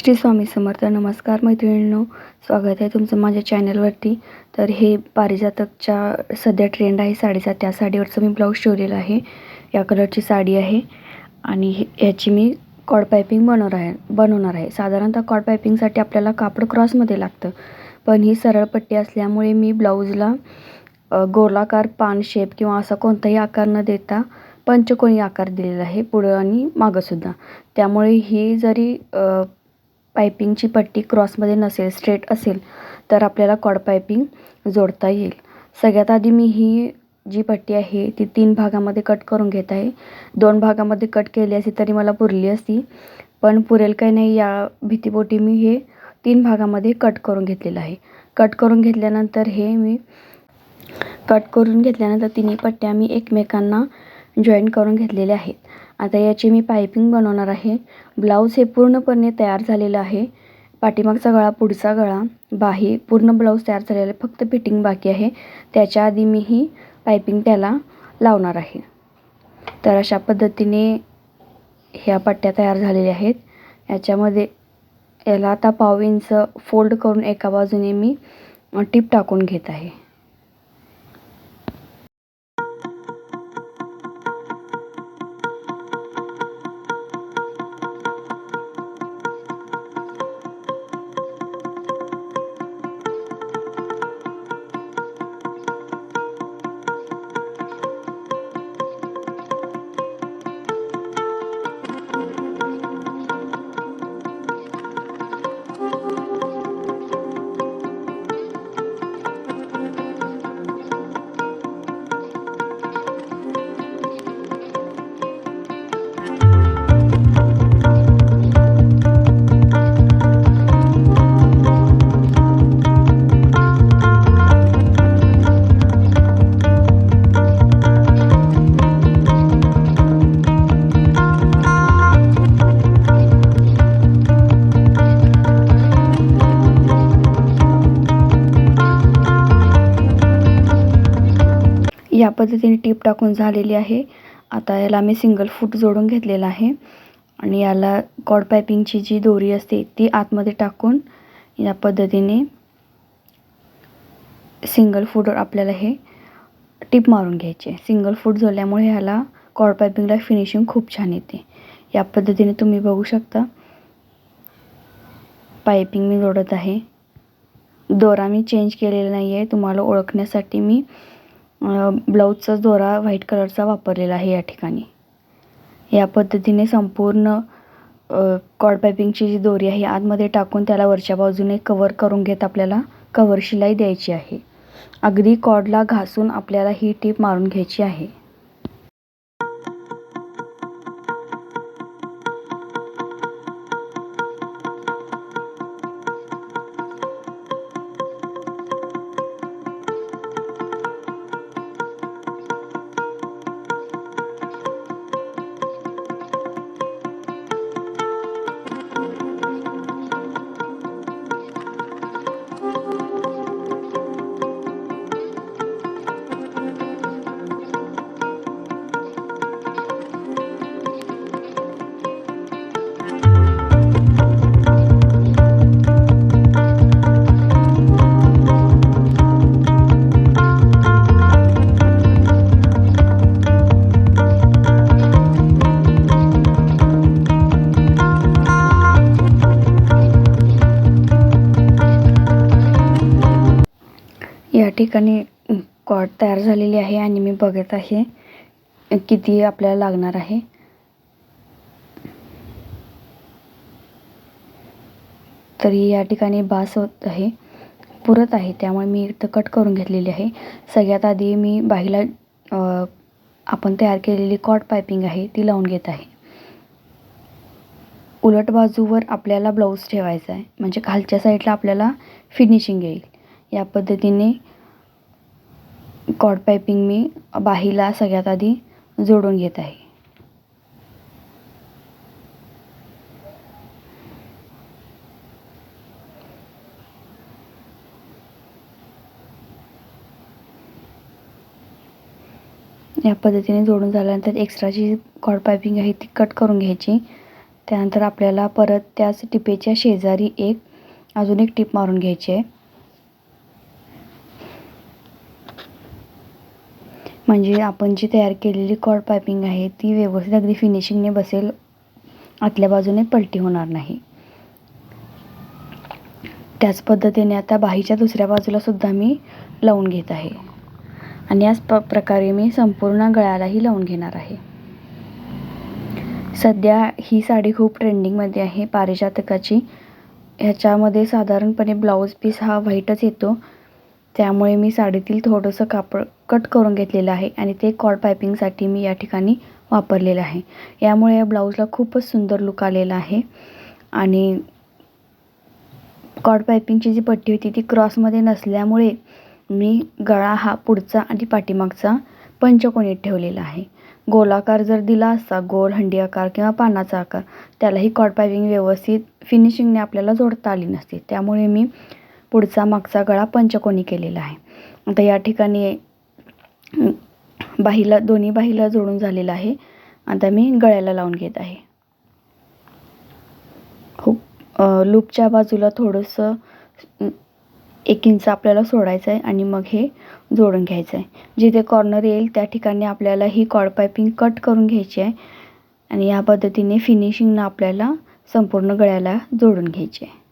श्री स्वामी समर्थ. नमस्कार मैत्रिणींनो, स्वागत आहे तुमचं माझ्या चॅनलवरती. तर हे पारिजातकच्या सध्या ट्रेंड आहे साडीचा, त्या साडीवरचं मी ब्लाऊज शिवलेलं आहे. या कलरची साडी आहे आणि याची मी कॉड पायपिंग बनवणार आहे. साधारणतः कॉड पायपिंगसाठी आपल्याला कापड क्रॉसमध्ये लागतं, पण ही सरळ पट्टी असल्यामुळे मी ब्लाऊजला गोलाकार पान शेप किंवा असा कोणताही आकार न देता पंचकोनी आकार दिलेला आहे, पुढं आणि मागंसुद्धा. त्यामुळे ही जरी पायपिंगची पट्टी क्रॉसमध्ये नसेल, स्ट्रेट असेल, तर आपल्याला कॉड पायपिंग जोडता येईल. सगळ्यात आधी मी ही जी पट्टी आहे ती 3 भागामध्ये कट करून घेत आहे. 2 भागामध्ये कट केली असती तरी मला पुरली असती, पण पुरेल काही नाही या भीतीपोटी मी हे 3 भागामध्ये कट करून घेतलेलं आहे. कट करून घेतल्यानंतर तिन्ही पट्ट्या मी एकमेकांना जॉईन करून घेतलेल्या आहेत. आता याची मी पायपिंग बनवणार आहे. ब्लाऊज हे पूर्णपणे तयार झालेलं आहे. पाठीमागचा गळा, पुढचा गळा, बाही पूर्ण ब्लाऊज तयार झालेला आहे. फक्त फिटिंग बाकी आहे. त्याच्या आधी मी ही पायपिंग त्याला लावणार आहे. तर अशा पद्धतीने ह्या पट्ट्या तयार झालेल्या आहेत. याला आता 1/2 इंच फोल्ड करून एका बाजूने मी टिप टाकून घेत आहे. या पद्धतीने टीप टाकून झालेली आहे. आता याला मी सिंगल फूट जोडून घेतलेला आहे आणि याला कॉड पायपिंगची जी दोरी असते ती आतमध्ये टाकून या पद्धतीने सिंगल फूटवर आपल्याला हे टीप मारून घ्यायचे. सिंगल फूट जोडल्यामुळे ह्याला कॉड पायपिंगला फिनिशिंग खूप छान येते. या पद्धतीने तुम्ही बघू शकता पायपिंग मी जोडत आहे. दोरा मी चेंज केलेला नाही आहे. तुम्हाला ओळखण्यासाठी मी ब्लाऊजचा दोरा व्हाईट कलरचा वापरलेला आहे या ठिकाणी. या पद्धतीने संपूर्ण कॉड पायपिंगची जी दोरी आहे आतमध्ये टाकून त्याला वरच्या बाजूने कवर करून घेत आपल्याला कवर शिलाई द्यायची आहे. अगदी कॉडला घासून आपल्याला ही टीप मारून घ्यायची आहे. या ठिकाणी कॉड तयार झालेली आहे आणि मी बघत आहे किती आपल्याला लागणार आहे. तरी या ठिकाणी बास होत आहे, पुरत आहे, त्यामुळे मी इथं कट करून घेतलेली आहे. सगळ्यात आधी मी बाहीला आपण तयार केलेली कॉड पायपिंग आहे ती लावून घेत आहे. उलट बाजूवर आपल्याला ब्लाऊज ठेवायचा आहे, म्हणजे खालच्या साईडला आपल्याला फिनिशिंग येईल. या पद्धतीने कॉड पायपिंग मी बाहीला सगळ्यात आधी जोडून घेत आहे. या पद्धतीने जोडून झाल्यानंतर एक्स्ट्राची कॉर्ड पायपिंग आहे ती कट करून घ्यायची. त्यानंतर आपल्याला परत त्याच टिपेच्या शेजारी अजून एक टिप मारून घ्यायची आहे, म्हणजे आपण जी तयार केलेली कॉर्ड पायपिंग आहे ती व्यवस्थित अगदी फिनिशिंगने बसेल, आतल्या बाजूने पलटी होणार नाही. त्याच पद्धतीने आता बाहीच्या दुसऱ्या बाजूला सुद्धा मी लावून घेत आहे आणि याच प्रकारे मी संपूर्ण गळ्यालाही लावून घेणार आहे. सध्या ही साडी खूप ट्रेंडिंगमध्ये आहे पारिजातकाची. ह्याच्यामध्ये साधारणपणे ब्लाऊज पीस हा व्हाईटच येतो, त्यामुळे मी साडीतील थोडंसं कापड कट करून घेतलेलं आहे आणि ते कॉर्ड पायपिंगसाठी मी या ठिकाणी वापरलेलं आहे. यामुळे या ब्लाऊजला खूपच सुंदर लुक आलेला आहे. आणि कॉर्ड पायपिंगची जी पट्टी होती ती क्रॉसमध्ये नसल्यामुळे मी गळा हा पुढचा आणि पाठीमागचा पंचकोनीत ठेवलेला आहे. गोलाकार जर दिला असता, गोल हंडी आकार किंवा पानाचा आकार, त्यालाही कॉर्ड पायपिंग व्यवस्थित फिनिशिंगने आपल्याला जोडता आली नसते. त्यामुळे मी पुढचा मागचा गळा पंचकोनी केलेला आहे. आता या ठिकाणी बाहीला, दोन्ही बाहीला जोडून झालेला आहे. आता मी गळ्याला लावून घेत आहे. खूप लूपच्या बाजूला थोडंसं 1 इंच आपल्याला सोडायचं आहे आणि मग हे जोडून घ्यायचं आहे. जिथे कॉर्नर येईल त्या ठिकाणी आपल्याला ही कॉर्ड पायपिंग कट करून घ्यायची आहे आणि या पद्धतीने फिनिशिंगनं आपल्याला संपूर्ण गळ्याला जोडून घ्यायची आहे.